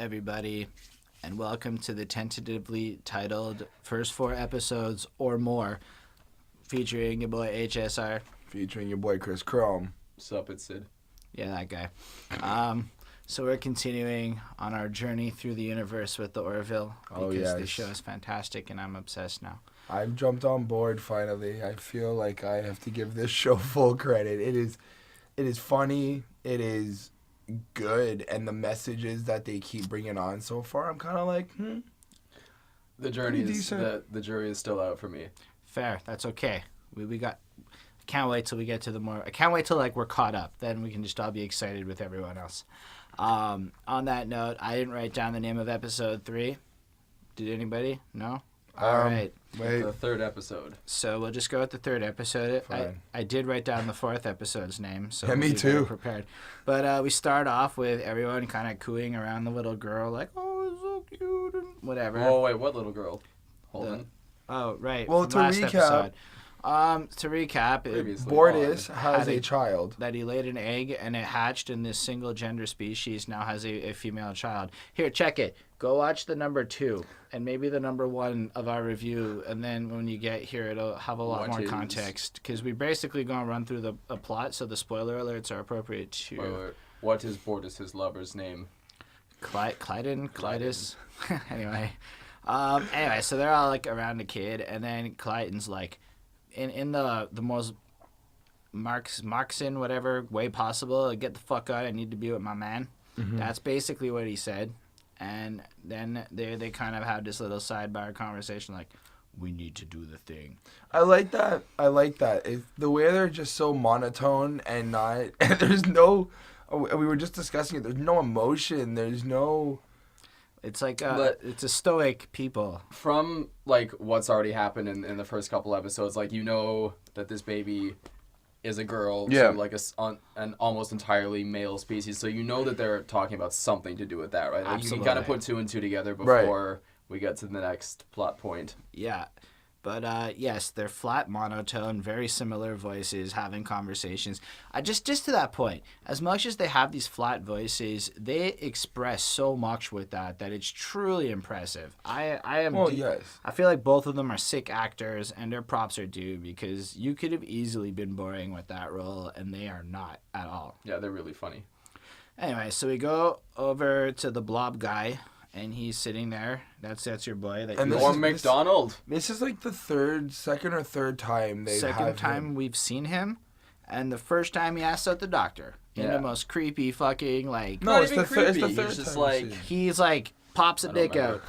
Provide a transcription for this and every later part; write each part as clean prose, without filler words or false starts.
everybody, and welcome to the tentatively titled First 4 Episodes or More, featuring your boy HSR. Featuring your boy Chris Chrome. Sup, it's Syd. Yeah, that guy. So we're continuing on our journey through the universe with the Orville, because this show is fantastic and I'm obsessed now. I've jumped on board finally. I feel like I have to give this show full credit. It is funny. It is good, and the messages that they keep bringing on so far, I'm kind of like, The journey is the jury is still out for me. Fair, that's okay. We got. I can't wait till we get to the more. I can't wait till we're caught up. Then we can just all be excited with everyone else. On that note, I didn't write down the name of episode 3. Did anybody? No. All right. Wait. The third episode. So we'll just go with the third episode. Fine. I did write down the 4th episode's name, so yeah, me too. Prepared. But we start off with everyone kind of cooing around the little girl, like, "Oh, it's so cute," and whatever. Oh wait, what little girl? Holden. Oh right. Well, to recap. To recap, Bordis has a child. That he laid an egg and it hatched, and this single gender species now has a female child. Here, check it. Go watch the number 2 and maybe the number 1 of our review, and then when you get here, it'll have a lot more context, because we basically gonna run through the plot, so the spoiler alerts are appropriate to. Spoiler. What is Bordis' lover's name? Clytus. Anyway, so they're all like around a kid, and then Clyton's like, in the most Marxian whatever way possible, get the fuck out, I need to be with my man. Mm-hmm. That's basically what he said. And then they kind of had this little sidebar conversation like, we need to do the thing. I like that. It's the way they're just so monotone and not, and there's no, we were just discussing it, there's no emotion, there's no. It's like, it's a stoic people. From, like, what's already happened in the first couple episodes, like, you know that this baby is a girl to, like, an almost entirely male species. So you know that they're talking about something to do with that, right? Like, Absolutely. you can kind of put 2 and 2 together before we get to the next plot point. Yeah. But, yes, they're flat, monotone, very similar voices, having conversations. Just to that point, as much as they have these flat voices, they express so much with that it's truly impressive. I feel like both of them are sick actors, and their props are due, because you could have easily been boring with that role, and they are not at all. Yeah, they're really funny. Anyway, so we go over to the blob guy, and he's sitting there. That's your boy. Norm MacDonald. This is like the second or third time we've seen him, and the first time he asked out the doctor in the most creepy fucking like. No, it's the third time. He's like pops a dick out.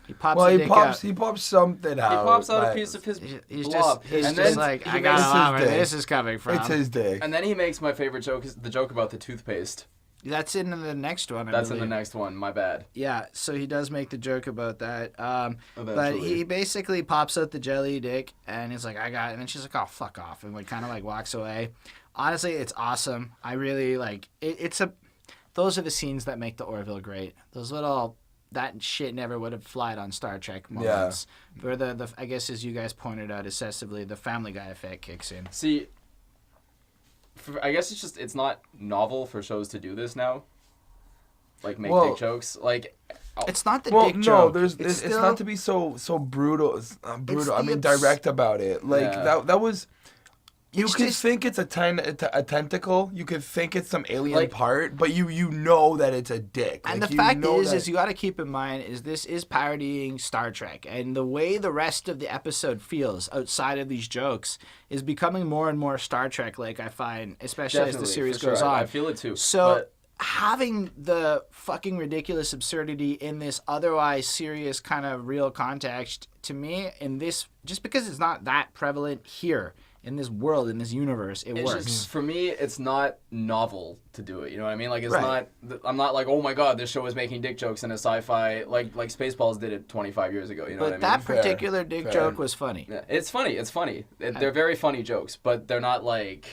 He pops a dick out. He pops something out. He pops out a piece of his blob. He's just like, I got a lot where this is coming from. It's his dick. And then he makes my favorite joke, is the joke about the toothpaste. That's in the next one, That's in the next one, my bad. Yeah, so he does make the joke about that. But he basically pops out the jelly dick, and he's like, I got it. And then she's like, oh, fuck off. And kind of like walks away. Honestly, it's awesome. I really like it. Those are the scenes that make the Orville great. Those little, that shit never would have flied on Star Trek moments. Yeah. Where the I guess, as you guys pointed out excessively, the Family Guy effect kicks in. See, I guess it's not novel for shows to do this now. Like, make dick jokes. Like, it's not the dick joke. No, it's not to be so brutal. Direct about it. Like, that was. You could think it's a tentacle. You could think it's some alien part, but you know that it's a dick. And the fact is you got to keep in mind this is parodying Star Trek, and the way the rest of the episode feels outside of these jokes is becoming more and more Star Trek. Like, I find, especially as the series goes on. I feel it too. So having the fucking ridiculous absurdity in this otherwise serious kind of real context, to me, in this, just because it's not that prevalent here. In this world, in this universe, it works. Just, for me, it's not novel to do it. You know what I mean? Like, it's not. I'm not like, oh my god, this show is making dick jokes in a sci-fi. Like Spaceballs did it 25 years ago. You know what I mean? But that particular dick joke was funny. Yeah, it's funny. They're very funny jokes, but they're not like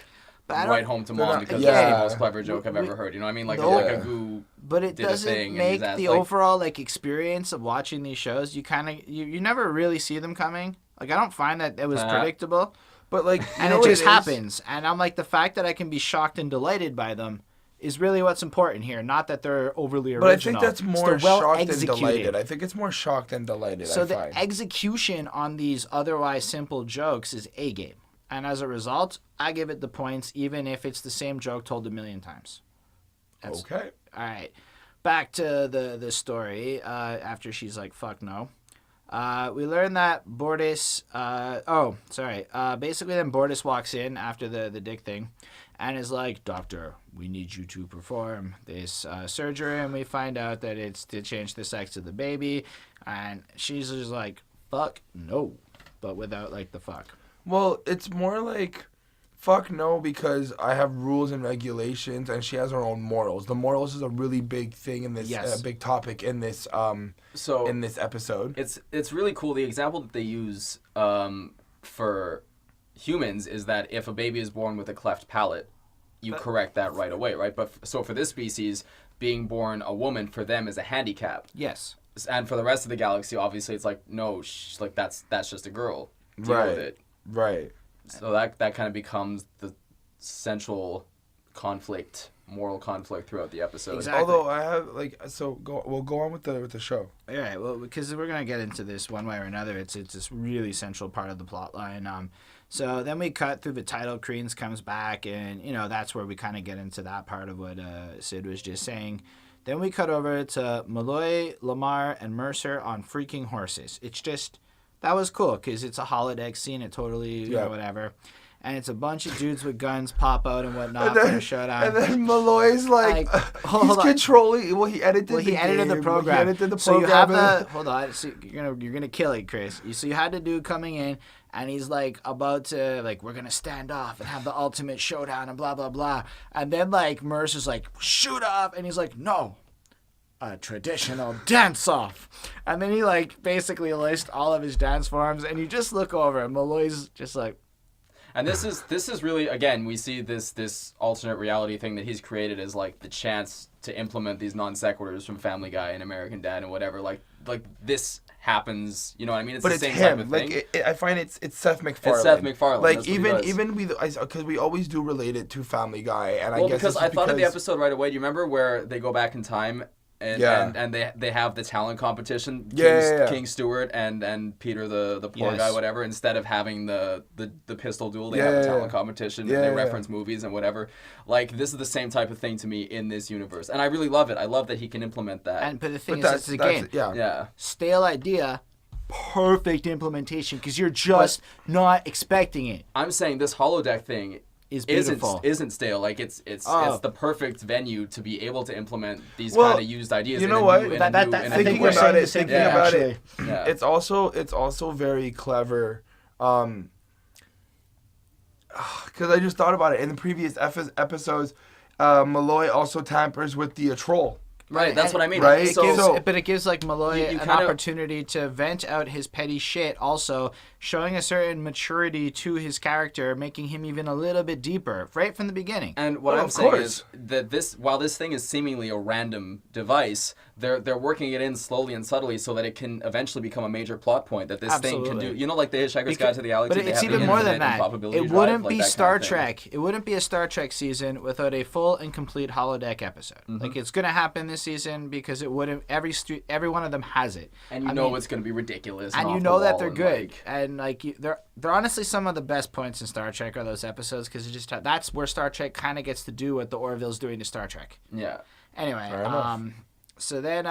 right home to mom because it's the most clever joke I've ever heard. You know what I mean? Like a goo. But it doesn't make the overall like experience of watching these shows. You kind of you never really see them coming. Like, I don't find that it was predictable. But like, and it just happens, and I'm like, the fact that I can be shocked and delighted by them is really what's important here. Not that they're overly original. But I think that's more shocked and executed. delighted. I think it's more shocked and delighted. So the execution on these otherwise simple jokes is A game. And as a result, I give it the points, even if it's the same joke told a million times. Okay. All right. Back to the story. After she's like, fuck no. We learn that Bortus... basically, then Bortus walks in after the dick thing and is like, Doctor, we need you to perform this surgery. And we find out that it's to change the sex of the baby. And she's just like, fuck no. But without, like, the fuck. Well, it's more like, fuck no, because I have rules and regulations, and she has her own morals. The morals is a really big thing in this, big topic in this, in this episode. It's really cool. The example that they use for humans is that if a baby is born with a cleft palate, you correct that right away, right? But so for this species, being born a woman for them is a handicap. Yes. And for the rest of the galaxy, obviously, it's like, no, like that's just a girl. Deal with it. Right. So that kind of becomes the central conflict, moral conflict throughout the episode. Exactly. Although I have we'll go on with the show. All right. Well, because we're gonna get into this one way or another. It's this really central part of the plot line. So then we cut through the title. Creans comes back, and that's where we kind of get into that part of what Syd was just saying. Then we cut over to Malloy, Lamar, and Mercer on freaking horses. It's just. That was cool because it's a holodeck scene. It totally, whatever. And it's a bunch of dudes with guns pop out and whatnot for a showdown. And then Malloy's he's controlling. Well, he edited the program. So you have hold on. So you're gonna kill it, Chris. So you had the dude coming in, and he's like about to we're gonna stand off and have the ultimate showdown and blah blah blah. And then Mercer's like shoot off, and he's like no. A traditional dance-off. And then he basically lists all of his dance forms, and you just look over and Malloy's just like. And this is really, again, we see this alternate reality thing that he's created as the chance to implement these non sequiturs from Family Guy and American Dad and whatever. Like this happens, you know what I mean? It's the same type of thing. I find it's Seth MacFarlane. It's Seth MacFarlane. Because we always do relate it to Family Guy, and I guess because I thought of the episode right away. Do you remember where they go back in time? And they have the talent competition. King Stewart and Peter the poor guy, whatever. Instead of having the pistol duel, they have a talent competition. And they reference movies and whatever. This is the same type of thing to me in this universe, and I really love it. I love that he can implement that. But the thing is, again, stale idea, perfect implementation because you're just not expecting it. I'm saying this holodeck thing. Isn't stale. It's the perfect venue to be able to implement these kind of used ideas. You know what? Thinking about it, it's also very clever. Because I just thought about it in the previous episodes. Malloy also tampers with the troll. Right, that's what I mean. Right, but it gives Malloy an opportunity to vent out his petty shit. Also, showing a certain maturity to his character, making him even a little bit deeper right from the beginning. And what I'm saying is that while this thing is seemingly a random device, they're working it in slowly and subtly so that it can eventually become a major plot point that this thing can do. You know, like the Hitchhiker's Guide to the Galaxy. But it's even more than that. It wouldn't be Star Trek. It wouldn't be a Star Trek season without a full and complete holodeck episode. Mm-hmm. It's going to happen this season because it wouldn't. Every one of them has it, and you know it's going to be ridiculous, and you know that they're good, and they're honestly some of the best points in Star Trek are those episodes because it just that's where Star Trek kind of gets to do what the Orville's doing to Star Trek. Yeah. Anyway, so then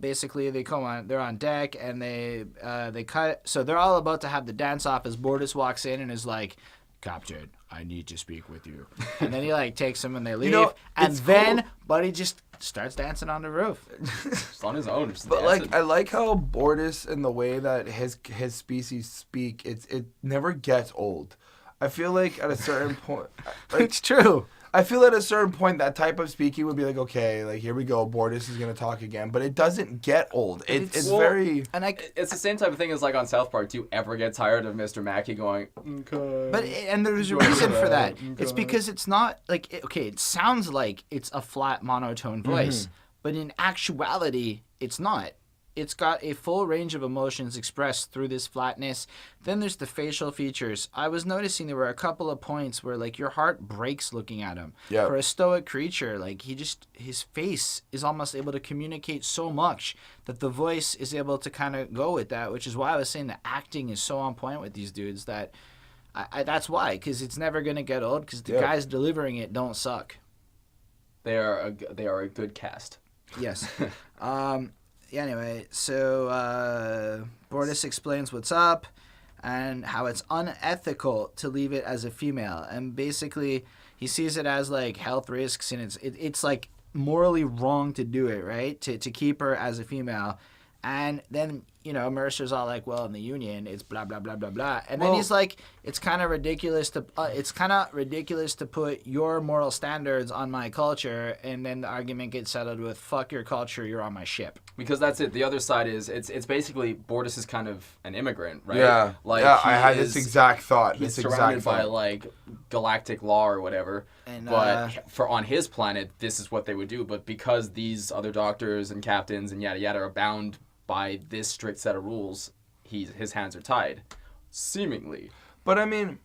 basically they're on deck and they cut. So they're all about to have the dance off as Bortus walks in and is like, Captain, I need to speak with you. And then he takes him and they leave. And then Buddy just starts dancing on the roof. Just on his own. But I like how Bortus and the way that his species speak, it never gets old. I feel like at a certain point, it's true. I feel at a certain point that type of speaking would be okay, here we go, Bortus is gonna talk again, but it doesn't get old. It's very. And it's the same type of thing as on South Park. Do you ever get tired of Mr. Mackey going? Okay. But there's a reason for that. Okay. It's because it's not it sounds like it's a flat monotone voice, but in actuality, it's not. it's got a full range of emotions expressed through this flatness. Then there's the facial features. I was noticing there were a couple of points where like your heart breaks looking at him. Yeah. For a stoic creature, like his face is almost able to communicate so much that the voice is able to kind of go with that, which is why I was saying the acting is so on point with these dudes that that's why, because it's never going to get old, because the guys delivering it don't suck. They are a good cast. Yes. Anyway, so Bortus explains what's up and how it's unethical to leave it as a female. And basically, he sees it as, like, health risks, and it's like, morally wrong to do it, right? To keep her as a female. And then, you know, Mercer's all like, well, in the Union, it's blah, blah, blah, blah, blah. And then he's like, it's kind of ridiculous to put your moral standards on my culture. And then the argument gets settled with, fuck your culture, you're on my ship. Because that's it. The other side is, it's basically, Bortus is kind of an immigrant, right? Yeah. Like, I had this exact thought. He's surrounded by, like, galactic law or whatever. But on his planet, this is what they would do. But because these other doctors and captains and yada yada are bound by this strict set of rules, his hands are tied, seemingly. But I mean,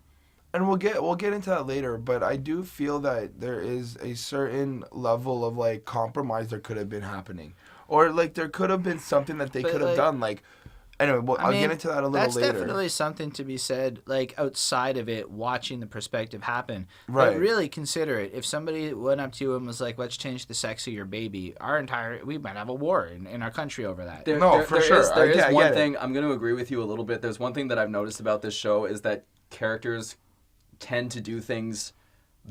and we'll get into that later, but I do feel that there is a certain level of like compromise that could have been happening, or like there could have been something that they could have done. Like, anyway, I'll get into that a little later. That's definitely something to be said, like outside of it, watching the perspective happen. Right. But really consider it. If somebody went up to you and was like, let's change the sex of your baby, we might have a war in our country over that. There is one thing, I'm going to agree with you a little bit. There's one thing that I've noticed about this show is that characters tend to do things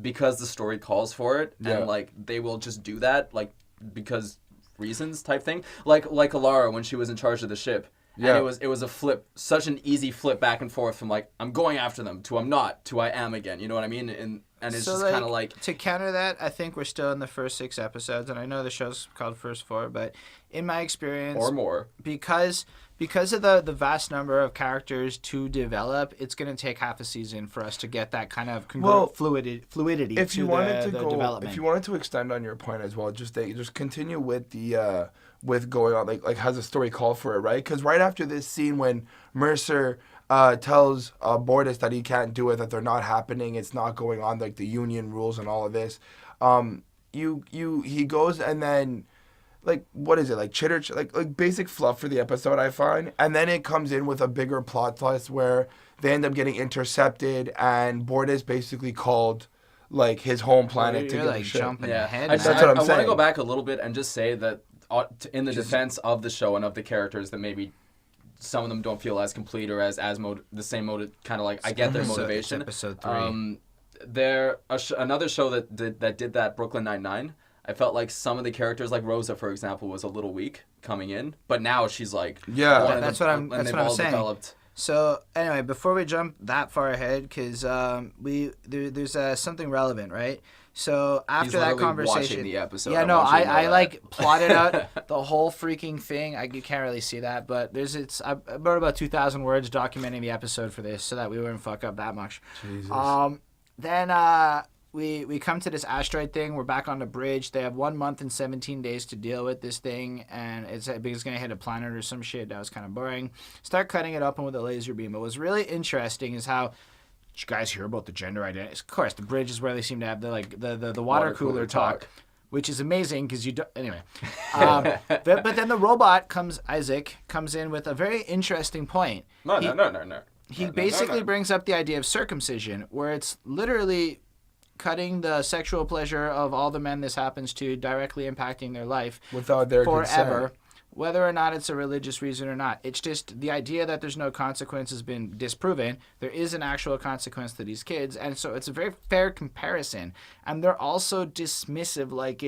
because the story calls for it. Yeah. And like, they will just do that, like, because reasons type thing. Like Alara when she was in charge of the ship. Yeah. And it was a flip, such an easy flip back and forth from like, I'm going after them to I'm not to I am again. You know what I mean? And it's so just kind of like... To counter that, I think we're still in the first 6 episodes, and I know the show's called First 4, but in my experience... Or more. Because of the vast number of characters to develop, it's going to take half a season for us to get that kind of fluidity if you wanted to the development. If you wanted to extend on your point as well, just continue with the... with going on, like has a story call for it, right? Because right after this scene when Mercer tells Bortus that he can't do it, that they're not happening, it's not going on, like the Union rules and all of this, he goes and then, like, what is it, like chitter, like basic fluff for the episode, I find, and then it comes in with a bigger plot twist where they end up getting intercepted and Bortus basically called like his home planet to get the ship. Jumping ahead. That's what I'm saying. I want to go back a little bit and just say that in the defense of the show and of the characters that maybe some of them don't feel as complete or as the same motive, kind of like I get their motivation. Episode 3. Another show that did that, Brooklyn Nine-Nine. I felt like some of the characters, like Rosa, for example, was a little weak coming in, but now she's like that's what I'm saying. Developed. So anyway, before we jump that far ahead, because there's something relevant, right? So after that conversation, watching the episode. Yeah, I like plotted out the whole freaking thing. You can't really see that, but I wrote about 2,000 words documenting the episode for this, so that we wouldn't fuck up that much. Jesus. Then we come to this asteroid thing. We're back on the bridge. They have 1 month and 17 days to deal with this thing, and it's gonna hit a planet or some shit. That was kind of boring. Start cutting it open with a laser beam. But what's really interesting is how. Did you guys hear about the gender identity? Of course, the bridge is where they seem to have the water cooler talk, which is amazing because you don't. Anyway, but then the robot Isaac comes in with a very interesting point. No. He basically brings up the idea of circumcision, where it's literally cutting the sexual pleasure of all the men this happens to, directly impacting their life without their forever. Consent. Whether or not it's a religious reason or not. It's just the idea that there's no consequence has been disproven. There is an actual consequence to these kids, and so it's a very fair comparison. And they're also dismissive, like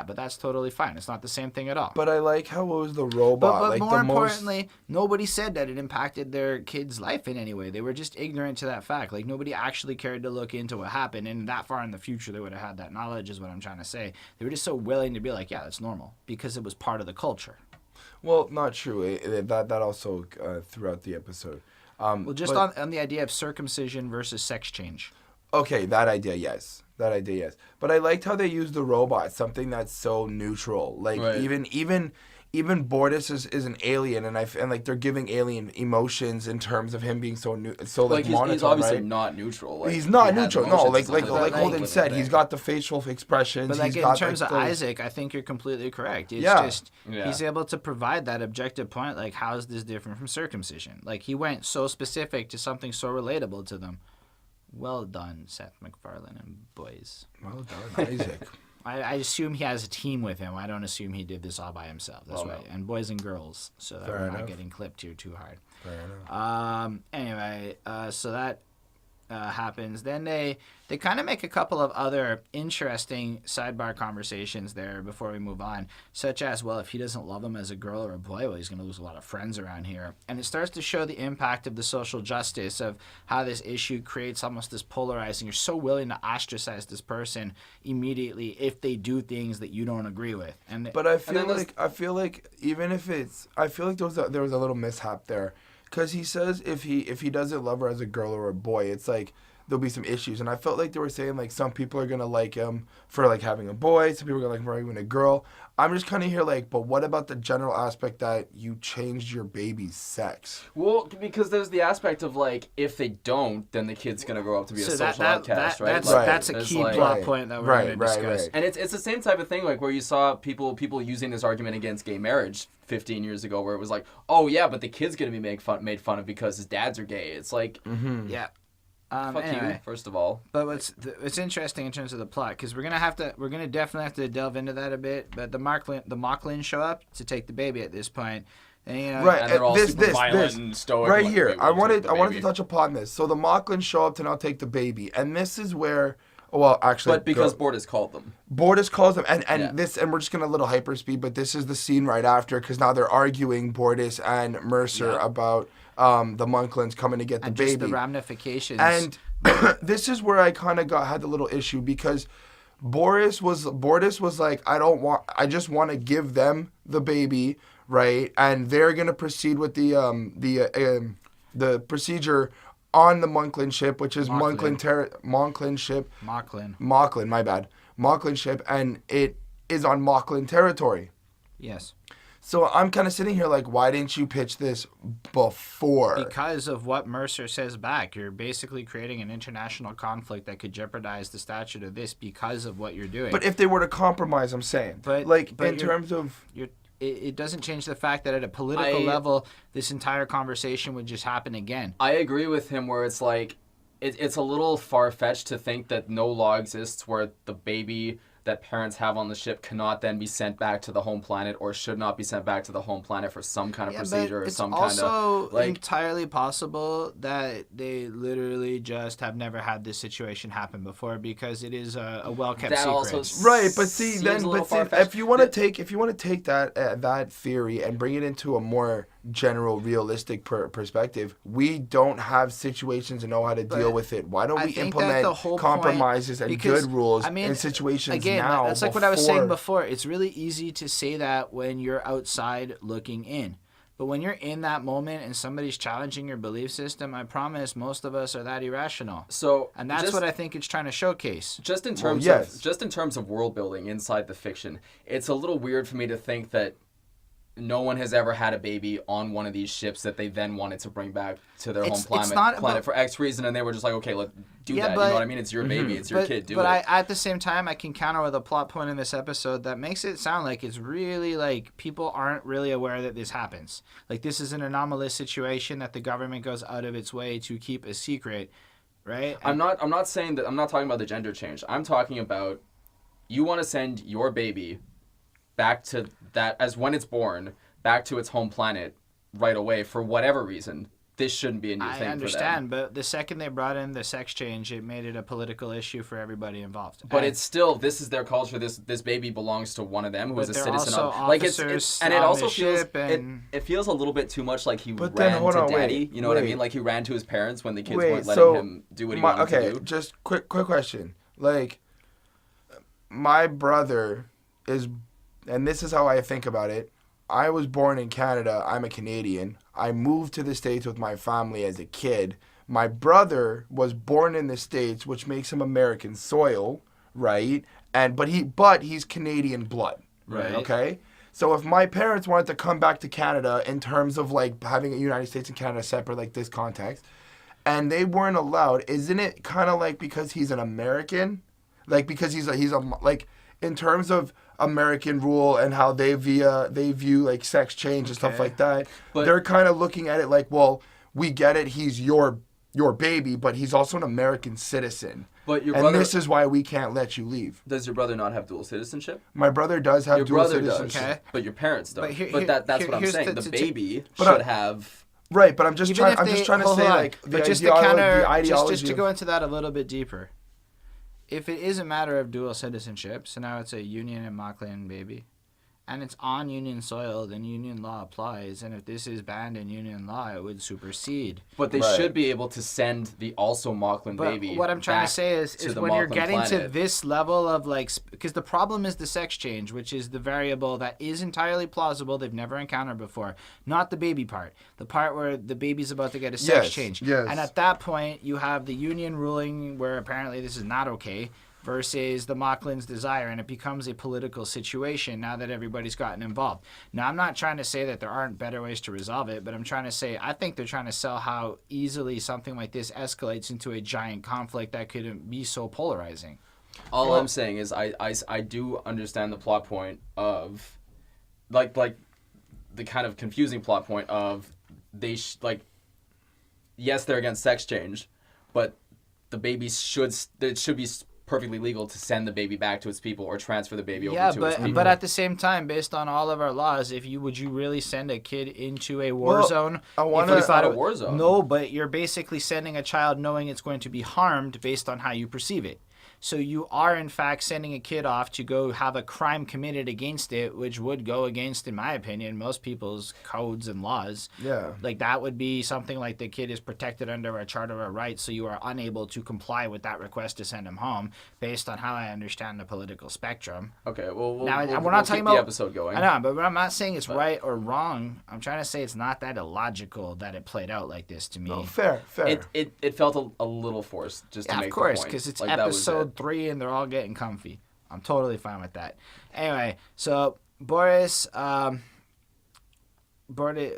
but that's totally fine. It's not the same thing at all. But I like how it was the robot. But like more importantly, nobody said that it impacted their kid's life in any way. They were just ignorant to that fact. Like, nobody actually cared to look into what happened, and that far in the future they would have had that knowledge, is what I'm trying to say. They were just so willing to be like, yeah, that's normal, because it was part of the culture. Well, not true. That also throughout the episode. On the idea of circumcision versus sex change. Okay, that idea, yes. But I liked how they used the robot, something that's so neutral. Like, right. even even Bortus is an alien, and like they're giving alien emotions in terms of him being so like monotone, he's obviously right? not neutral. Like, he's not neutral. No, like Holden said, thing. He's got the facial expressions. But like in terms of Isaac, I think you're completely correct. It's just he's able to provide that objective point. Like, how is this different from circumcision? Like, he went so specific to something so relatable to them. Well done, Seth MacFarlane and boys. Well done, Isaac. I assume he has a team with him. I don't assume he did this all by himself. That's right. No. And boys and girls, so that we're not getting clipped here too hard. Fair enough. Anyway, so that happens. Then they kind of make a couple of other interesting sidebar conversations there before we move on, such as, well, if he doesn't love him as a girl or a boy, well, he's going to lose a lot of friends around here. And it starts to show the impact of the social justice of how this issue creates almost this polarizing. You're so willing to ostracize this person immediately if they do things that you don't agree with. But I feel like even if it's, I feel like there was a little mishap there. Because he says if he doesn't love her as a girl or a boy, it's like there'll be some issues. And I felt like they were saying like some people are gonna like him for like having a boy, some people are gonna like him for having a girl. I'm just kind of here like, but what about the general aspect that you changed your baby's sex? Well, because there's the aspect of like if they don't, then the kid's gonna grow up to be a social outcast, right? That's a key plot point that we're gonna discuss. Right. And it's the same type of thing like where you saw people using this argument against gay marriage 15 years ago, where it was like, oh yeah, but the kid's gonna be made fun of because his dads are gay. It's like, yeah. Fuck anyway, you, first of all. But what's interesting in terms of the plot, because we're gonna definitely have to delve into that a bit. But the Mocklins show up to take the baby at this point, and you know, right, and they're all super violent and stoic. Right here, I wanted to touch upon this. So the Mocklins show up to now take the baby, and this is where. Well, actually, but because Bortus called them. Bortus calls them, and we're just gonna a little hyperspeed, but this is the scene right after, because now they're arguing, Bortus and Mercer, about the Mocklins coming to get the baby. Just the ramifications. And this is where I kind of had a little issue, because Bortus was like, I just want to give them the baby, right? And they're gonna proceed with the procedure on the Mocklin ship, which is Mocklin ship. Mocklin, my bad. Mocklin ship, and it is on Mocklin territory. Yes. So I'm kind of sitting here like, why didn't you pitch this before? Because of what Mercer says back. You're basically creating an international conflict that could jeopardize the statute of this because of what you're doing. But if they were to compromise, I'm saying. But in terms of... It doesn't change the fact that at a political level, this entire conversation would just happen again. I agree with him where it's like, it's a little far-fetched to think that no law exists where the baby that parents have on the ship cannot then be sent back to the home planet or should not be sent back to the home planet for some kind of procedure or some kind of... It's also entirely possible that they literally just have never had this situation happen before because it is a well-kept secret. Also right, but see, if you want to take that theory and bring it into a more general, realistic perspective, we don't have situations to know how to deal with it. Why don't we implement compromises and good rules in situations now? That's like what I was saying before. It's really easy to say that when you're outside looking in. But when you're in that moment and somebody's challenging your belief system, I promise most of us are that irrational. And that's what I think it's trying to showcase. Just in terms of world building inside the fiction, it's a little weird for me to think that no one has ever had a baby on one of these ships that they then wanted to bring back to their home planet for X reason, and they were just like, okay, let's do that. You know what I mean? It's your baby. It's your kid. Do it. But at the same time, I can counter with a plot point in this episode that makes it sound like it's really like people aren't really aware that this happens. Like this is an anomalous situation that the government goes out of its way to keep a secret, right? I'm not saying that. I'm not talking about the gender change. I'm talking about you want to send your baby back to that, as when it's born, back to its home planet right away for whatever reason. This shouldn't be a new thing for them. I understand, but the second they brought in the sex change, it made it a political issue for everybody involved. But it's still, this is their culture. This baby belongs to one of them who is a citizen of. Like it's and it also feels it feels a little bit too much like he ran to daddy. You know what I mean? Like he ran to his parents when the kids weren't letting him do what he wanted to do. Okay, just quick question. Like my brother is. And this is how I think about it. I was born in Canada. I'm a Canadian. I moved to the States with my family as a kid. My brother was born in the States, which makes him American soil, right? But he's Canadian blood, right? Okay. So if my parents wanted to come back to Canada in terms of like having a United States and Canada separate, like this context, and they weren't allowed, isn't it kind of like because he's an American, like because he's a like in terms of American rule and how they view like sex change and stuff like that, but they're kind of looking at it like, well, we get it, he's your baby, but he's also an American citizen. But your brother, and this is why we can't let you leave. Does your brother not have dual citizenship? My brother does have dual citizenship. Does, okay. But your parents don't. That's what I'm saying. The baby should have. Right, but I'm just trying to say like the ideology. Just to go into that a little bit deeper. If it is a matter of dual citizenship, so now it's a Union and Moclan baby, and it's on Union soil, then Union law applies, and if this is banned in Union law, it would supersede. But they should be able to send the also Moclan baby. What I'm trying to say is when you're getting to this level of like, because the problem is the sex change, which is the variable that is entirely plausible, they've never encountered before, not the baby part, the part where the baby's about to get a sex change. Yes. And at that point, you have the Union ruling where apparently this is not okay, versus the Moclan's desire, and it becomes a political situation now that everybody's gotten involved. Now, I'm not trying to say that there aren't better ways to resolve it, but I'm trying to say I think they're trying to sell how easily something like this escalates into a giant conflict that could be so polarizing. All I'm saying is I do understand the plot point of, like the kind of confusing plot point of yes, they're against sex change, but the baby should be perfectly legal to send the baby back to its people or transfer the baby over to its people. But at the same time, based on all of our laws, would you really send a kid into a war zone? It's not a war zone. No, but you're basically sending a child knowing it's going to be harmed based on how you perceive it. So you are, in fact, sending a kid off to go have a crime committed against it, which would go against, in my opinion, most people's codes and laws. Yeah. Like, that would be something like the kid is protected under a Charter of Rights, so you are unable to comply with that request to send him home based on how I understand the political spectrum. Okay, well, we're not talking about the episode going. I know, but I'm not saying it's right or wrong. I'm trying to say it's not that illogical that it played out like this to me. No, fair. It felt a little forced just to make the point. Of course, because it's episode 3 and they're all getting comfy. I'm totally fine with that. Anyway, so Boris, then they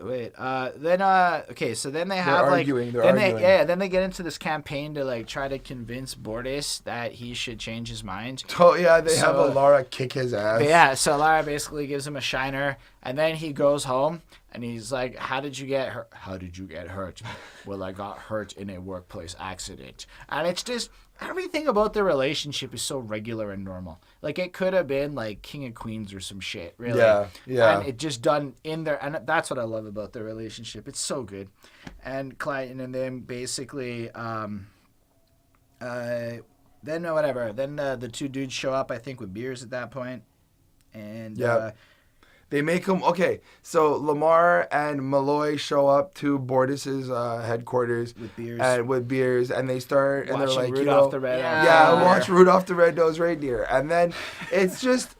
have then they get into this campaign to like try to convince Bordes that he should change his mind. Oh yeah, they have Lara kick his ass. Yeah, so Lara basically gives him a shiner, and then he goes home and he's like, "How did you get hurt? How did you get hurt?" Well, I got hurt in a workplace accident, and it's just. Everything about their relationship is so regular and normal. Like, it could have been, like, King of Queens or some shit, really. Yeah. And it just done in there. And that's what I love about their relationship. It's so good. And Clayton and them basically, then the two dudes show up, I think, with beers at that point. And, they make him... Okay, so Lamar and Malloy show up to Bordes's headquarters. With beers. And they start... And they're like, Rudolph the Red watch Rudolph the Red-Nosed Reindeer. And then it's just...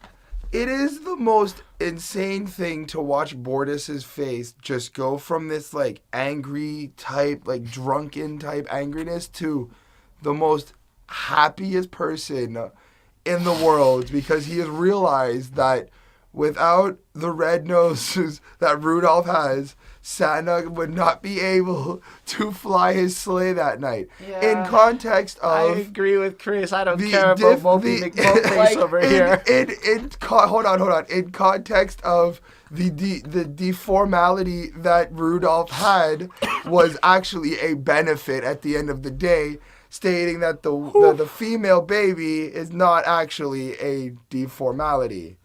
It is the most insane thing to watch Bordes's face just go from this, like, angry type, like, drunken type angriness to the most happiest person in the world, because he has realized that without the red noses that Rudolph has, Santa would not be able to fly his sleigh that night. Yeah. In context of... I agree with Chris. I don't care about Mopey McMopeface over here. Hold on. In context of the deformality that Rudolph had was actually a benefit at the end of the day, stating that the female baby is not actually a deformality.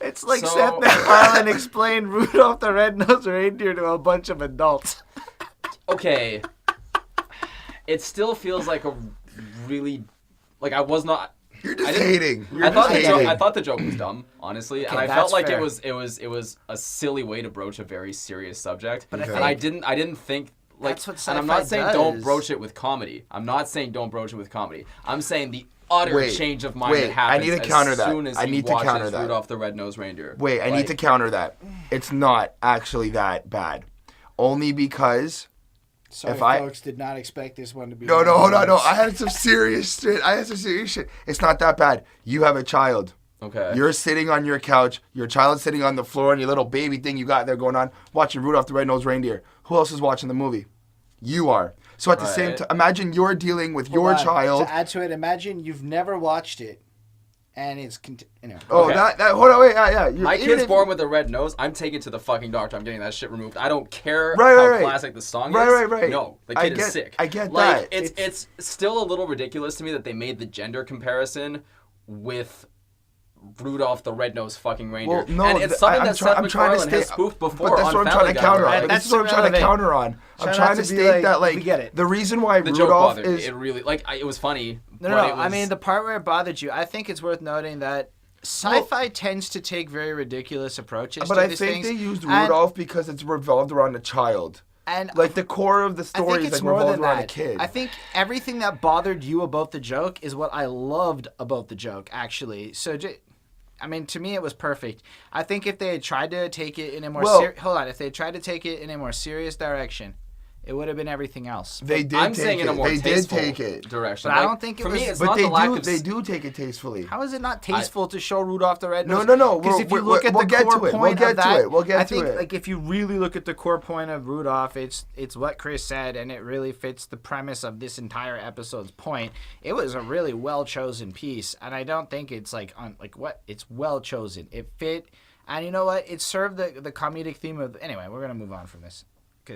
It's like Seth MacFarlane explained Rudolph the Red-Nosed Reindeer to a bunch of adults. Okay. It still feels like a really... Like, I was not... You're just hating. I thought the joke was dumb, honestly, and I felt like fair. it was a silly way to broach a very serious subject. But I didn't think... Like, that's what and I'm not saying don't broach it with comedy. I'm saying I'm saying the utter change of mind that happens as soon as he watches Rudolph the Red-Nosed Reindeer. I need to counter that. It's not actually that bad. Only because... Sorry, folks, did not expect this one to be... No, hold on. I had some serious shit. It's not that bad. You have a child. Okay. You're sitting on your couch, your child's sitting on the floor, and your little baby thing you got there going on, watching Rudolph the Red-Nosed Reindeer. Who else is watching the movie? You are. So at the same time, imagine you're dealing with your child. To add to it, imagine you've never watched it, and it's Oh, okay. that hold on, wait, yeah. My kid's born with a red nose. I'm taking it to the fucking doctor. I'm getting that shit removed. I don't care how classic the song is. Right. No, the kid is sick. I get like, that. It's still a little ridiculous to me that they made the gender comparison with Rudolph the Red-Nosed fucking Reindeer. Well, no, and it's something that Seth MacFarlane has spoofed before but that's what I'm trying to counter on. That's what I'm trying to counter on. I'm trying to state that, like, the reason why the Rudolph joke is... It really, like, it was funny. No, I mean, the part where it bothered you, I think it's worth noting that sci-fi tends to take very ridiculous approaches to these things. But I think they used Rudolph because it's revolved around a child. And like the core of the story is like revolved around a kid. I think everything that bothered you about the joke is what I loved about the joke, actually. So, I mean, to me, it was perfect. I think if they had tried to take it in a more if they tried to take it in a more serious direction, it would have been everything else. They did. I'm saying in a more tasteful direction. But I don't think it was. For me, it's but not they the lack do. of. They do take it tastefully. How is it not tasteful to show Rudolph the Red-Nosed? No. Because if you look at the core point of that, We'll get to it. I think, like, if you really look at the core point of Rudolph, it's what Chris said, and it really fits the premise of this entire episode's point. It was a really well chosen piece, and I don't think it's it's well chosen. It fit, and you know what? It served the comedic theme of. Anyway, we're gonna move on from this.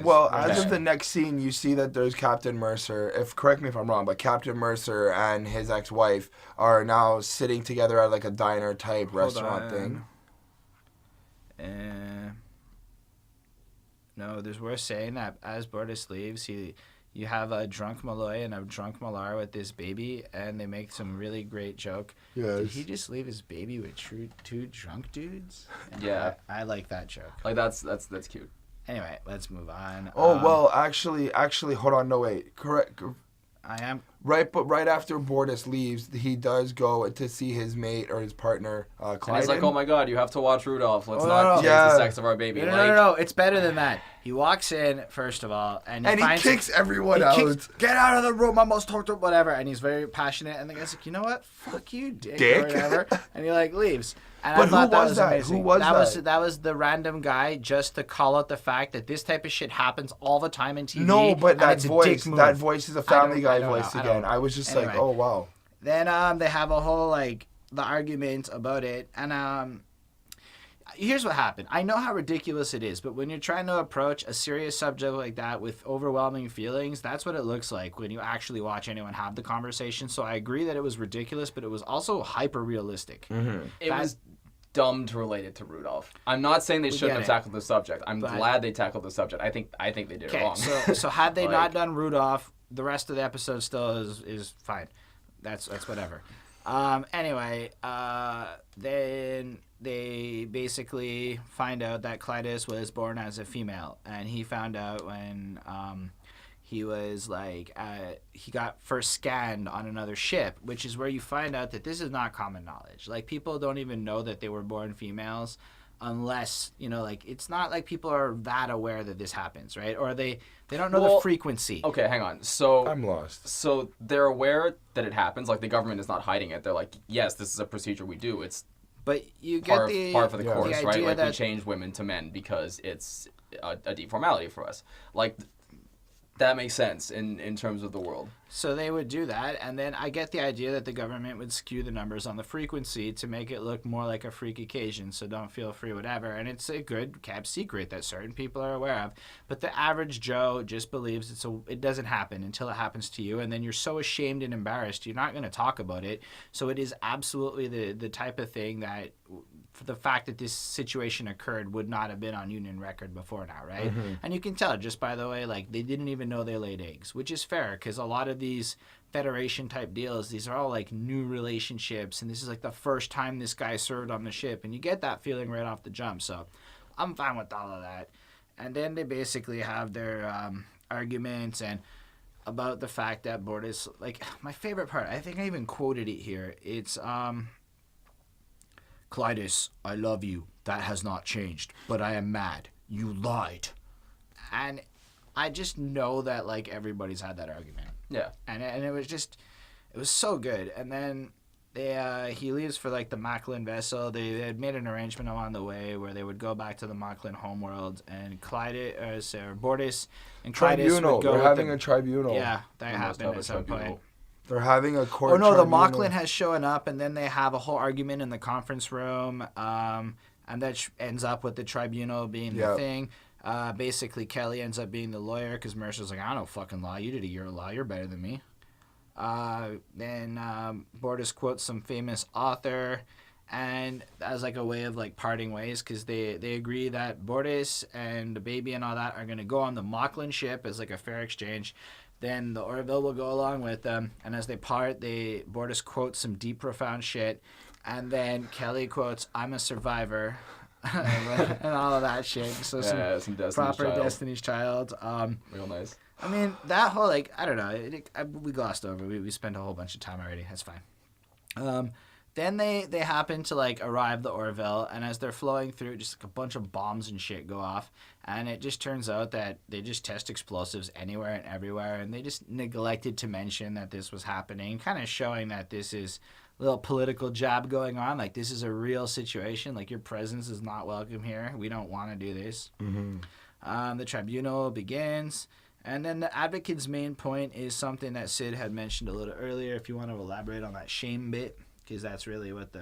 Well, as of the next scene, you see that there's Captain Mercer. Correct me if I'm wrong, but Captain Mercer and his ex-wife are now sitting together at like a diner type restaurant thing. No, there's worth saying that as Bortus leaves, you have a drunk Malloy and a drunk Malar with this baby, and they make some really great joke. Yes. Did he just leave his baby with two drunk dudes? And yeah, I like that joke. Like that's cute. Anyway, let's move on. Oh, well, actually, hold on, no, wait. Correct. I am. Right, but right after Bortus leaves, he does go to see his mate or his partner, Clyde. And he's like, oh my God, you have to watch Rudolph. Let's not change the sex of our baby. No, it's better than that. He walks in, first of all, and he kicks everyone out. Get out of the room, I must talk to whatever. And he's very passionate, and the guy's like, you know what? Fuck you, dick. Or whatever. And he, like, leaves. And but I thought who was that? Amazing. Who was that? That was the random guy just to call out the fact that this type of shit happens all the time in TV. No, but that voice is a Family Guy voice again. I was just anyway, like, oh, wow. Then they have a whole, like, the argument about it. And here's what happened. I know how ridiculous it is, but when you're trying to approach a serious subject like that with overwhelming feelings, that's what it looks like when you actually watch anyone have the conversation. So I agree that it was ridiculous, but it was also hyper-realistic. Mm-hmm. It was dumb to relate it to Rudolph. I'm not saying they shouldn't have tackled the subject. I'm glad they tackled the subject. I think they did it wrong. So had they not done Rudolph, the rest of the episode still is fine. That's whatever. Anyway, then they basically find out that Clytus was born as a female, and he found out when he was like he got first scanned on another ship, which is where you find out that this is not common knowledge. Like, people don't even know that they were born females unless, like, it's not like people are that aware that this happens, right? Or they don't know the frequency. Okay, hang on. So I'm lost. So they're aware that it happens. Like, the government is not hiding it. They're like, yes, this is a procedure we do. It's but you get par for the course, right? Like, that we change women to men because it's a deep formality for us. Like, that makes sense in terms of the world. So they would do that, and then I get the idea that the government would skew the numbers on the frequency to make it look more like a freak occasion, so don't feel free, whatever. And it's a good kept secret that certain people are aware of. But the average Joe just believes it doesn't happen until it happens to you, and then you're so ashamed and embarrassed, you're not going to talk about it. So it is absolutely the type of thing that, for the fact that this situation occurred, would not have been on Union record before now, right? Mm-hmm. And you can tell just by the way, like, they didn't even know they laid eggs, which is fair, because a lot of these Federation type deals, these are all like new relationships, and this is like the first time this guy served on the ship, and you get that feeling right off the jump. So I'm fine with all of that. And then they basically have their arguments and about the fact that Bortus, like, my favorite part, I think I even quoted it here. It's Clytus, I love you. That has not changed, but I am mad. You lied. And I just know that, like, everybody's had that argument. Yeah. And it was just, it was so good. And then he leaves for like the Macklin vessel. They had made an arrangement along the way where they would go back to the Macklin homeworld, and Bordis and Clydes would go. They're having a tribunal. Yeah, that happened at some point. They're having a court. Oh no, tribunal. the Macklin has shown up, and then they have a whole argument in the conference room, and that ends up with the tribunal being the thing. Basically, Kelly ends up being the lawyer because Mercer's like, I don't know fucking law. You did a year of law. You're better than me. Then Bordis quotes some famous author, and as like a way of like parting ways, because they agree that Bordis and the baby and all that are going to go on the Macklin ship as like a fair exchange. Then the Orville will go along with them, and as they part, Bordis quotes some deep, profound shit, and then Kelly quotes, "I'm a survivor," and all of that shit. So some Destiny's proper Child. Destiny's Child. Real nice. I mean, that whole, like, I don't know, we glossed over. We spent a whole bunch of time already. That's fine. Then they happen to, like, arrive the Orville, and as they're flowing through, just like a bunch of bombs and shit go off, and it just turns out that they just test explosives anywhere and everywhere, and they just neglected to mention that this was happening, kind of showing that this is a little political jab going on, like, this is a real situation, like, your presence is not welcome here. We don't want to do this. Mm-hmm. The tribunal begins. And then the advocate's main point is something that Syd had mentioned a little earlier. If you want to elaborate on that shame bit, because that's really what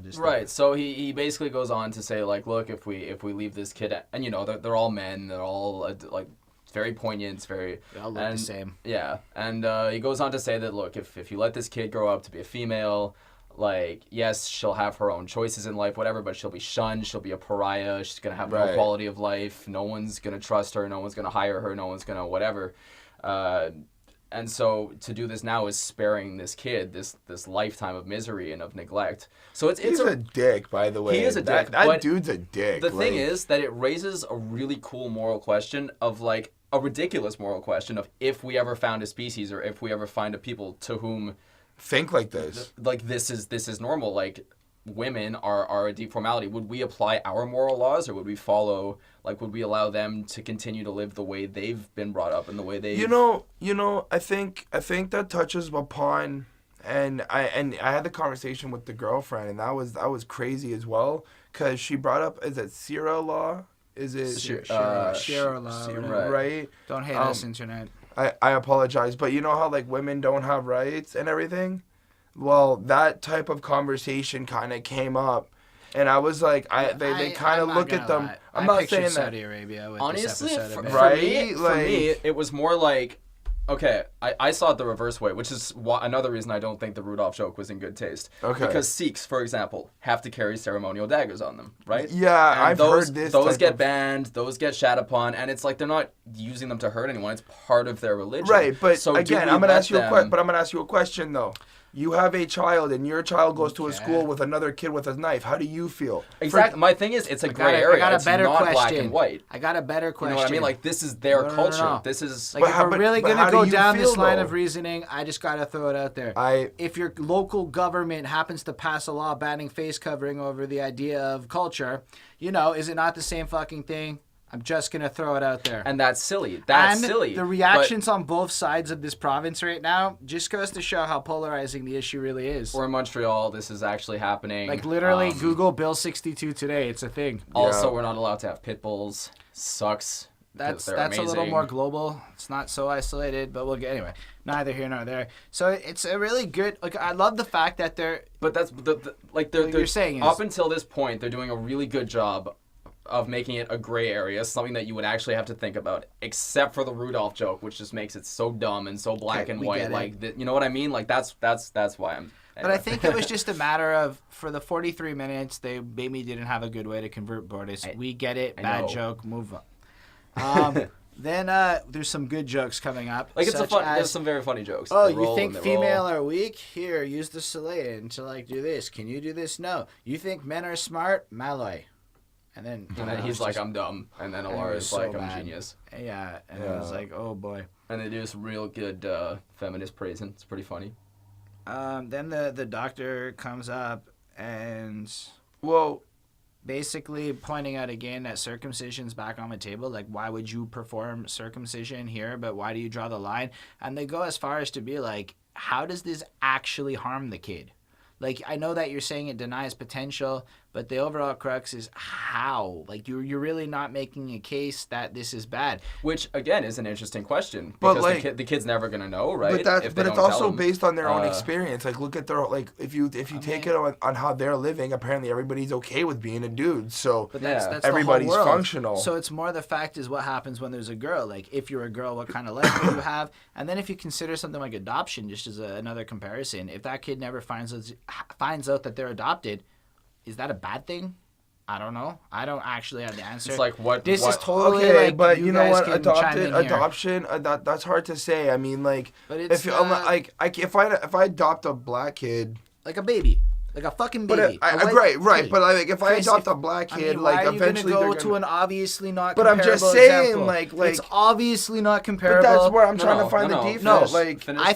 just right. So he basically goes on to say, like, look, if we leave this kid, and they're all men, they're all like very poignant, they all look the same. Yeah, and he goes on to say that, look, if you let this kid grow up to be a female, like, yes, she'll have her own choices in life, whatever, but she'll be shunned, she'll be a pariah, she's going to have no quality of life, no one's going to trust her, no one's going to hire her, no one's going to whatever. And so to do this now is sparing this kid this lifetime of misery and of neglect. So he's a dick, by the way. He is a dick. That dude's a dick. The thing is that it raises a really cool moral question of, like, a ridiculous moral question of if we ever found a species or if we ever find a people to whom think like this. Like, this is normal. Like, women are a deep formality. Would we apply our moral laws, or would we follow, like, would we allow them to continue to live the way they've been brought up and the way they... I think that touches upon, and I had the conversation with the girlfriend, and that was crazy as well, because she brought up, is it Sierra law? Is it... Sierra law, right? Don't hate us, internet. I apologize, but you know how, like, women don't have rights and everything? Well, that type of conversation kind of came up, and I was like, they kind of look at them. I'm not saying that. Saudi Arabia with honestly, this episode for me, it was more like, okay, I saw it the reverse way, which is another reason I don't think the Rudolph joke was in good taste. Okay. Because Sikhs, for example, have to carry ceremonial daggers on them, right? Yeah, and I've heard this. Those get banned, those get shat upon, and it's like they're not using them to hurt anyone. It's part of their religion. Right, but so again, I'm going to ask you a question, though. You have a child, and your child goes to a school with another kid with a knife. How do you feel? Exactly. My thing is, it's a gray area. It's not black and white. I got a better question. You know what I mean? Like, this is their culture. No. This is... Like, if we're really going to go down this line of reasoning, I just got to throw it out there. If your local government happens to pass a law banning face covering over the idea of culture, is it not the same fucking thing? I'm just going to throw it out there. And that's silly. Silly. The reactions on both sides of this province right now just goes to show how polarizing the issue really is. We're in Montreal. This is actually happening. Like, literally, Google Bill 62 today. It's a thing. Also, we're not allowed to have pit bulls. Sucks. That's amazing. A little more global. It's not so isolated, but we'll get... Anyway, neither here nor there. So it's a really good... Like, I love the fact that they're... But that's... You're saying is... Up until this point, they're doing a really good job of making it a gray area, something that you would actually have to think about, except for the Rudolph joke, which just makes it so dumb and so black and white. Like, you know what I mean? Like, that's why I'm... Anyway. But I think it was just a matter of, for the 43 minutes, they maybe didn't have a good way to convert Bordis. We get it. Bad joke. Move on. Then there's some good jokes coming up. Like, there's some very funny jokes. Oh, you think female are weak? Here, use the Selayan to, like, do this. Can you do this? No. You think men are smart? Malloy. And then he's like, I'm dumb. And then Alara's like, I'm a genius. Yeah. And it was like, oh boy. And they do some real good feminist praising. It's pretty funny. Then the doctor comes up and basically pointing out again that circumcision's back on the table. Like, why would you perform circumcision here? But why do you draw the line? And they go as far as to be like, how does this actually harm the kid? Like, I know that you're saying it denies potential, but the overall crux is how. Like, you're really not making a case that this is bad. Which, again, is an interesting question. Because like, the kid's never going to know, right? But it's also based on their own experience. Like, look at their, like, if you take it on how they're living, apparently everybody's okay with being a dude. So but that's everybody's the whole world. functional. So it's more the fact is what happens when there's a girl. Like, if you're a girl, what kind of life do you have? And then if you consider something like adoption, just as another comparison, if that kid never finds out that they're adopted, is that a bad thing? I don't know. I don't actually have the answer. It's like what? This is totally okay, like, but you know what? Adoption. That's hard to say. I mean, like, but it's if I adopt a black kid, like a baby. Like a fucking baby. Right. But like, if I adopt a black kid, like, eventually they're gonna go to an obviously not. But comparable I'm just saying, example. like, it's obviously not comparable. But that's where I'm trying to find the default. No, like, I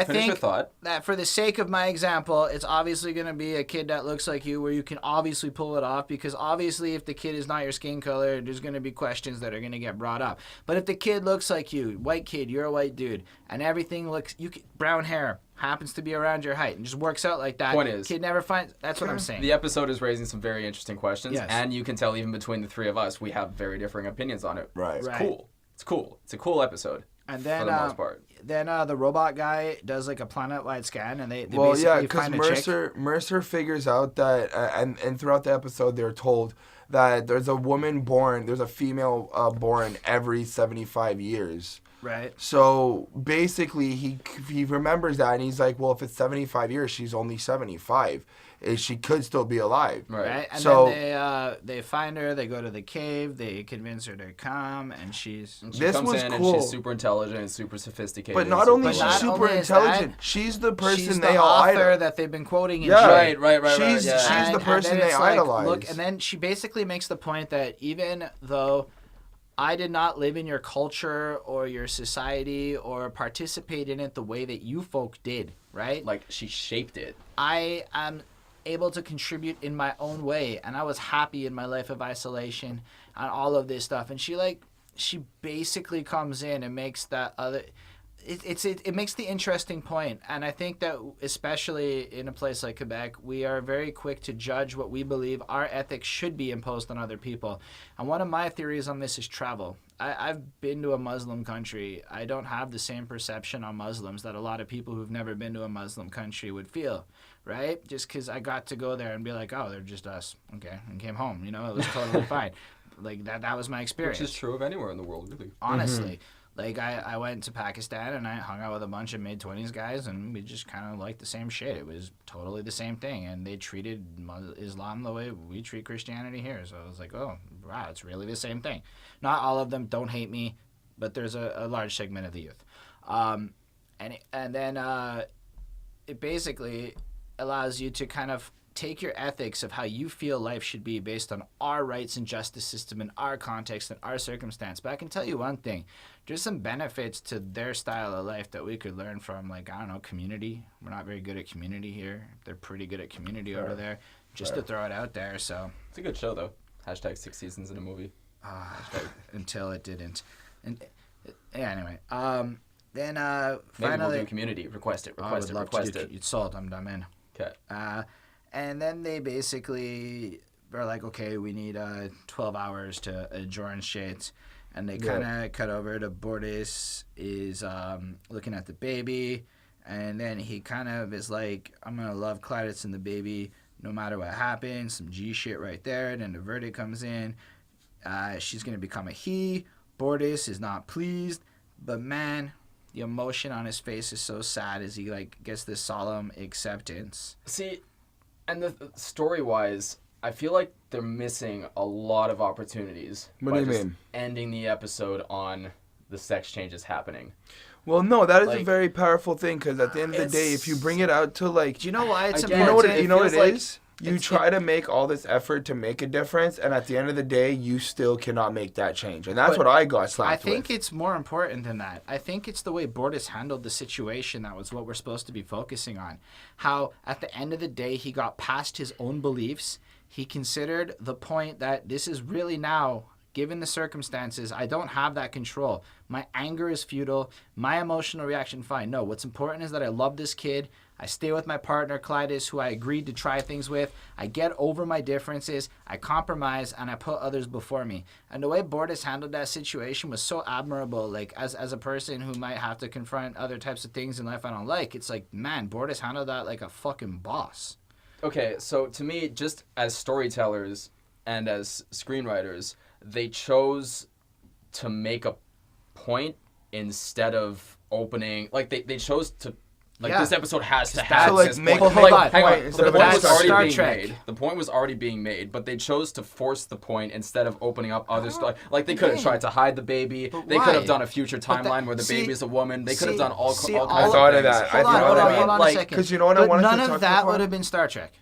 think your thought. That for the sake of my example, it's obviously going to be a kid that looks like you, where you can obviously pull it off, because obviously if the kid is not your skin color, there's going to be questions that are going to get brought up. But if the kid looks like you, white kid, you're a white dude, and everything looks, brown hair, happens to be around your height and just works out like that. Point is, kid never finds. That's what I'm saying. The episode is raising some very interesting questions, yes. And you can tell even between the three of us, we have very differing opinions on it. Right. It's cool. It's cool. It's a cool episode. And then, for the most part. Then the robot guy does like a planet-wide scan, and they basically find a chick. Mercer figures out that, and throughout the episode, they're told that there's a female born every 75 years. Right. So basically, he remembers that, and he's like, well, if it's 75 years, she's only 75. She could still be alive. Right. And so then they find her, they go to the cave, they convince her to come, and she comes in cool. And she's super intelligent and super sophisticated. But not only is she super intelligent, she's the person they all idolize. That they've been quoting in Right. She's the person they idolize. Look, and then she basically makes the point that even though I did not live in your culture or your society or participate in it the way that you folk did, right? Like, she shaped it. I am able to contribute in my own way, and I was happy in my life of isolation and all of this stuff. And she basically comes in and makes that other. It makes the interesting point, and I think that especially in a place like Quebec, we are very quick to judge what we believe our ethics should be imposed on other people. And one of my theories on this is travel. I've been to a Muslim country. I don't have the same perception on Muslims that a lot of people who've never been to a Muslim country would feel, right? Just because I got to go there and be like, oh, they're just us, okay, and came home. You know, it was totally fine. Like that was my experience. Which is true of anywhere in the world, really. Honestly. Mm-hmm. Like, I went to Pakistan, and I hung out with a bunch of mid-20s guys, and we just kind of liked the same shit. It was totally the same thing, and they treated Islam the way we treat Christianity here. So I was like, oh, wow, it's really the same thing. Not all of them don't hate me, but there's a large segment of the youth. And then it basically allows you to kind of take your ethics of how you feel life should be based on our rights and justice system and our context and our circumstance. But I can tell you one thing. There's some benefits to their style of life that we could learn from, like, I don't know, community. We're not very good at community here. They're pretty good at community over there. Just to throw it out there, so. It's a good show, though. # 6 seasons in a movie. Until it didn't. And yeah, anyway. Then maybe finally. We'll do community. Request it. It's sold. I'm in. Okay. And then they basically are like, okay, we need 12 hours to adjourn shit. And they kind of cut over to Bordes is looking at the baby. And then he kind of is like, I'm going to love Claditz and the baby no matter what happens. Some G shit right there. And then the verdict comes in. She's going to become a he. Bordes is not pleased. But man, the emotion on his face is so sad as he like gets this solemn acceptance. See, and the story-wise, I feel like they're missing a lot of opportunities. What do you mean? Ending the episode on the sex changes happening. Well, no, that is a very powerful thing, because at the end of the day, if you bring it out to, like... Do you know why it's important? You know what it is? You try to make all this effort to make a difference, and at the end of the day, you still cannot make that change. And that's what I got slapped with. I think it's more important than that. I think it's the way Bordes handled the situation that was what we're supposed to be focusing on. How, at the end of the day, he got past his own beliefs. He considered the point that this is really now, given the circumstances, I don't have that control. My anger is futile. My emotional reaction, fine. No, what's important is that I love this kid. I stay with my partner, Clytus, who I agreed to try things with. I get over my differences. I compromise, and I put others before me. And the way Bortus handled that situation was so admirable. Like, as a person who might have to confront other types of things in life I don't like, it's like, man, Bortus handled that like a fucking boss. Okay, so to me, just as storytellers and as screenwriters, they chose to make a point instead of opening. Like, they chose to. Like, this episode has to have this point. Hang on. The point was already being made. The point was already being made, but they chose to force the point instead of opening up other stuff. Like, they could have tried to hide the baby. They could have done a future timeline where the baby is a woman. They could have done all kinds of things. I thought of that. Hold on a second. Because you know what I wanted to talk about? None of that would have been Star Trek.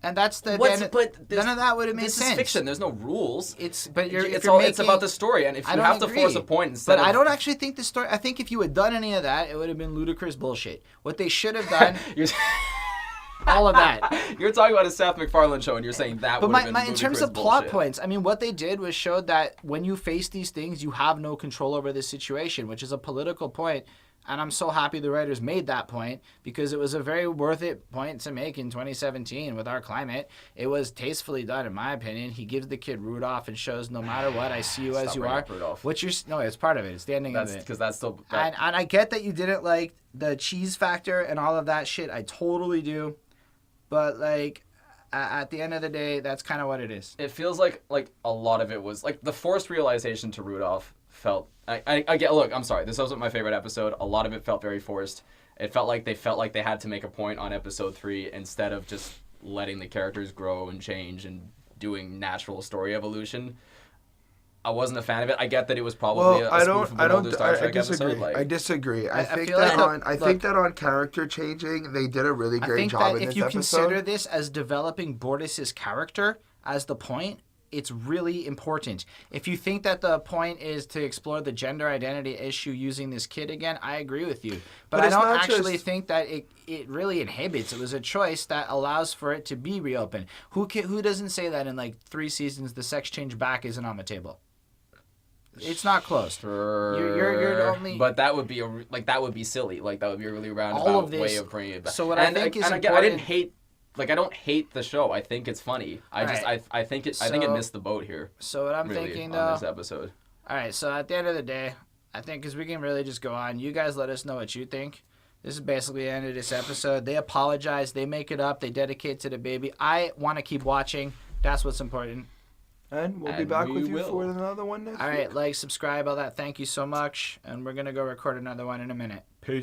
And that's the none of that would have made sense. This is fiction. There's no rules. It's about the story, and if you have to force a point instead. But I don't actually think the story. I think if you had done any of that, it would have been ludicrous bullshit. What they should have done. All of that. You're talking about a Seth MacFarlane show, and you're saying that would have been ludicrous in terms of bullshit. plot points, I mean, what they did was showed that when you face these things, you have no control over this situation, which is a political point. And I'm so happy the writers made that point because it was a very worth it point to make in 2017 with our climate. It was tastefully done, in my opinion. He gives the kid Rudolph and shows no matter what, I see you as you are. No, it's part of it. It's the ending of it. Because that's still. And I get that you didn't like the cheese factor and all of that shit. I totally do. But like, at the end of the day, that's kind of what it is. It feels like a lot of it was like the forced realization to Rudolph felt. I get. Look, I'm sorry. This wasn't my favorite episode. A lot of it felt very forced. It felt like they had to make a point on episode 3 instead of just letting the characters grow and change and doing natural story evolution. I wasn't a fan of it. I get that it was probably a spoof of an older Star Trek episode. I disagree. I think that on character changing, they did a really great job in this episode. If you consider this as developing Bortus's character as the point, it's really important. If you think that the point is to explore the gender identity issue using this kid again, I agree with you. But I don't actually think that it really inhibits. It was a choice that allows for it to be reopened. Who doesn't say that in like 3 seasons the sex change back isn't on the table? It's not close. Sure. You're only. But that would be that would be silly. Like that would be a really roundabout way of bringing it back. So what I think is important. I didn't hate. Like I don't hate the show. I think it's funny. I think it missed the boat here. So what I'm thinking though. On this episode. All right. So at the end of the day, I think because we can really just go on. You guys let us know what you think. This is basically the end of this episode. They apologize. They make it up. They dedicate to the baby. I want to keep watching. That's what's important. And we'll be back with you for another one next week. All right, like, subscribe, all that. Thank you so much. And we're going to go record another one in a minute. Peace.